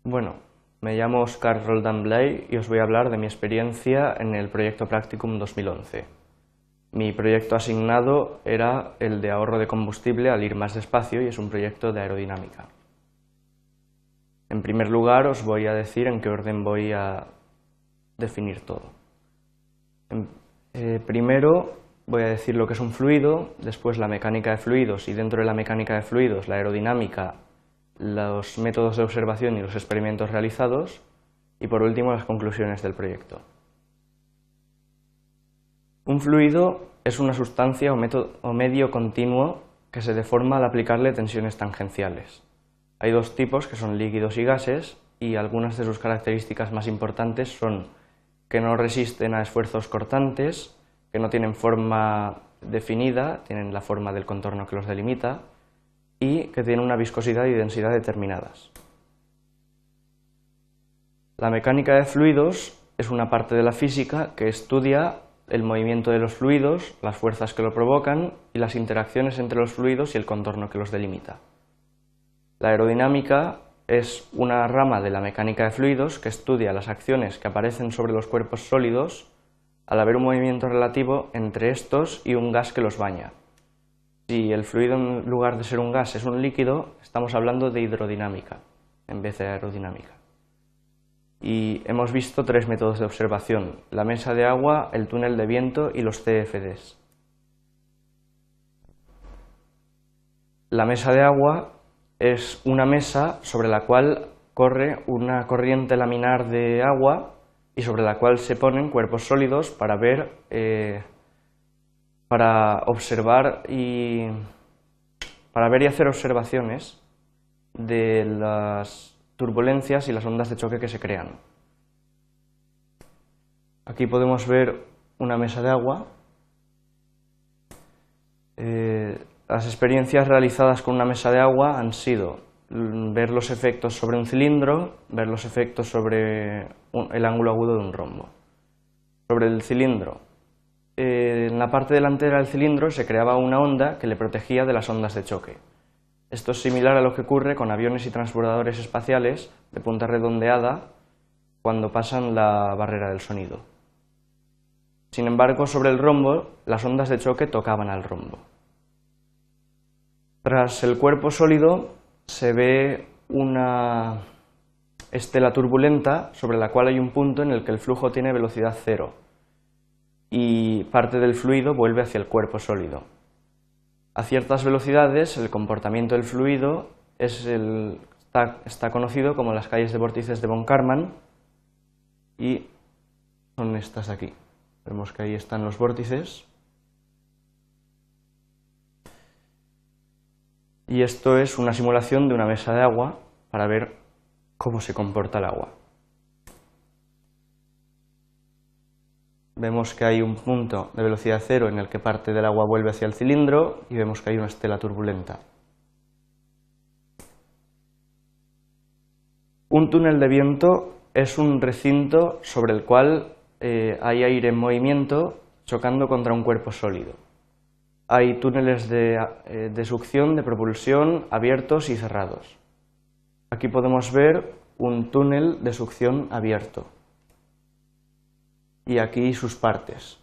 Bueno, me llamo Óscar Roldán Blay y os voy a hablar de mi experiencia en el proyecto Practicum 2011. Mi proyecto asignado era el de ahorro de combustible al ir más despacio y es un proyecto de aerodinámica. En primer lugar, os voy a decir en qué orden voy a definir todo. Primero voy a decir lo que es un fluido, después la mecánica de fluidos y dentro de la mecánica de fluidos la aerodinámica, los métodos de observación y los experimentos realizados y por último las conclusiones del proyecto. Un fluido es una sustancia o medio continuo que se deforma al aplicarle tensiones tangenciales. Hay dos tipos que son líquidos y gases y algunas de sus características más importantes son que no resisten a esfuerzos cortantes, que no tienen forma definida, tienen la forma del contorno que los delimita y que tienen una viscosidad y densidad determinadas. La mecánica de fluidos es una parte de la física que estudia el movimiento de los fluidos, las fuerzas que lo provocan y las interacciones entre los fluidos y el contorno que los delimita. La aerodinámica es una rama de la mecánica de fluidos que estudia las acciones que aparecen sobre los cuerpos sólidos al haber un movimiento relativo entre estos y un gas que los baña. Si el fluido en lugar de ser un gas es un líquido, estamos hablando de hidrodinámica en vez de aerodinámica. Y hemos visto tres métodos de observación: la mesa de agua, el túnel de viento y los CFDs. La mesa de agua es una mesa sobre la cual corre una corriente laminar de agua y sobre la cual se ponen cuerpos sólidos para ver, para observar y hacer observaciones de las turbulencias y las ondas de choque que se crean. Aquí podemos ver una mesa de agua. Las experiencias realizadas con una mesa de agua han sido ver los efectos sobre un cilindro, ver los efectos sobre el ángulo agudo de un rombo. Sobre el cilindro, en la parte delantera del cilindro se creaba una onda que le protegía de las ondas de choque. Esto es similar a lo que ocurre con aviones y transbordadores espaciales de punta redondeada cuando pasan la barrera del sonido. Sin embargo, sobre el rombo, las ondas de choque tocaban al rombo. Tras el cuerpo sólido se ve una estela turbulenta sobre la cual hay un punto en el que el flujo tiene velocidad cero y parte del fluido vuelve hacia el cuerpo sólido. A ciertas velocidades el comportamiento del fluido está conocido como las calles de vórtices de von Karman y son estas de aquí. Vemos que ahí están los vórtices. Y esto es una simulación de una mesa de agua para ver cómo se comporta el agua. Vemos que hay un punto de velocidad cero en el que parte del agua vuelve hacia el cilindro y vemos que hay una estela turbulenta. Un túnel de viento es un recinto sobre el cual hay aire en movimiento chocando contra un cuerpo sólido. Hay túneles de succión, de propulsión, abiertos y cerrados. Aquí podemos ver un túnel de succión abierto. Y aquí sus partes.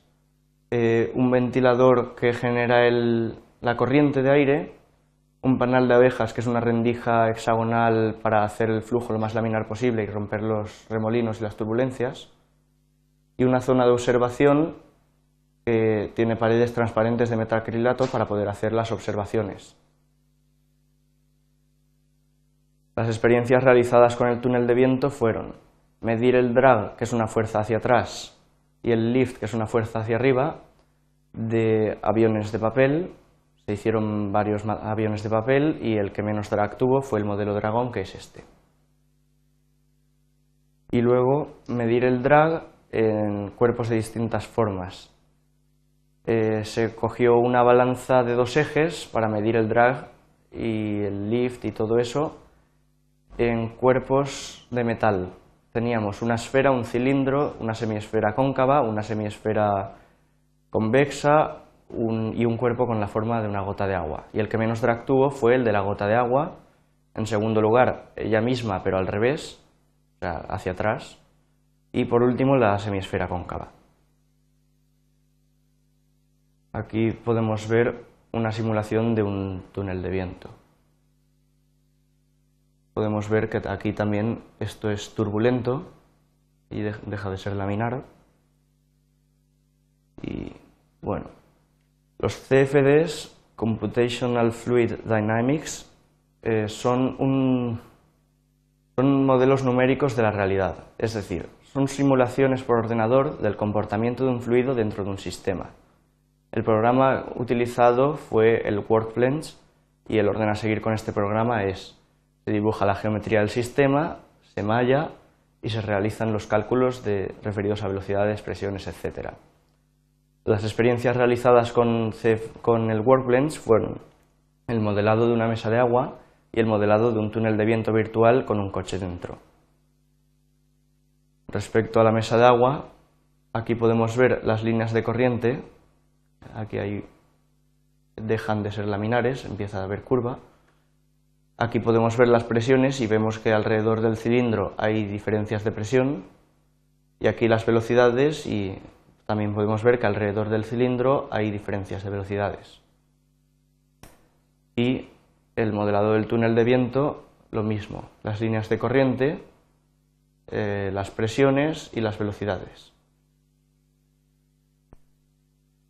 Un ventilador que genera la corriente de aire, un panal de abejas que es una rendija hexagonal para hacer el flujo lo más laminar posible y romper los remolinos y las turbulencias, y una zona de observación que tiene paredes transparentes de metacrilato para poder hacer las observaciones. Las experiencias realizadas con el túnel de viento fueron medir el drag, que es una fuerza hacia atrás, y el lift, que es una fuerza hacia arriba, de aviones de papel. Se hicieron varios aviones de papel y el que menos drag tuvo fue el modelo Dragón, que es este. Y luego medir el drag en cuerpos de distintas formas. Se cogió una balanza de dos ejes para medir el drag y el lift y todo eso en cuerpos de metal. Teníamos una esfera, un cilindro, una semiesfera cóncava, una semiesfera convexa y un cuerpo con la forma de una gota de agua. Y el que menos drag tuvo fue el de la gota de agua. En segundo lugar, ella misma, pero al revés. sea, hacia atrás. Y por último la semiesfera cóncava. Aquí podemos ver una simulación de un túnel de viento. Podemos ver que aquí también esto es turbulento y deja de ser laminar. Y bueno, los CFDs, Computational Fluid Dynamics, son modelos numéricos de la realidad, es decir, son simulaciones por ordenador del comportamiento de un fluido dentro de un sistema. El programa utilizado fue el Workbench y el orden a seguir con este programa es: se dibuja la geometría del sistema, se malla y se realizan los cálculos referidos a velocidades, presiones, etc. Las experiencias realizadas con el Workbench fueron el modelado de una mesa de agua y el modelado de un túnel de viento virtual con un coche dentro. Respecto a la mesa de agua, aquí podemos ver las líneas de corriente. Aquí dejan de ser laminares, empieza a haber curva. Aquí podemos ver las presiones y vemos que alrededor del cilindro hay diferencias de presión. Y aquí las velocidades y también podemos ver que alrededor del cilindro hay diferencias de velocidades. Y el modelado del túnel de viento, lo mismo, las líneas de corriente, las presiones y las velocidades.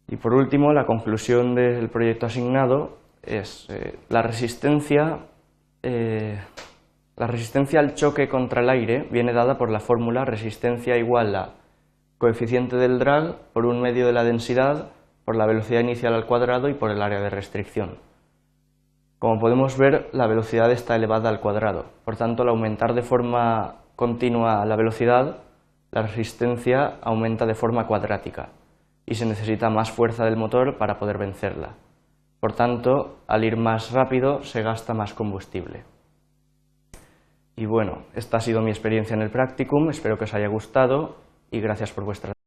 Y por último, la conclusión del proyecto asignado es la resistencia al choque contra el aire viene dada por la fórmula resistencia igual a coeficiente del drag por un medio de la densidad por la velocidad inicial al cuadrado y por el área de restricción. Como podemos ver, la velocidad está elevada al cuadrado, por tanto, al aumentar de forma continua la velocidad, la resistencia aumenta de forma cuadrática y se necesita más fuerza del motor para poder vencerla. Por tanto, al ir más rápido se gasta más combustible. Y bueno, esta ha sido mi experiencia en el practicum, espero que os haya gustado y gracias por vuestra atención.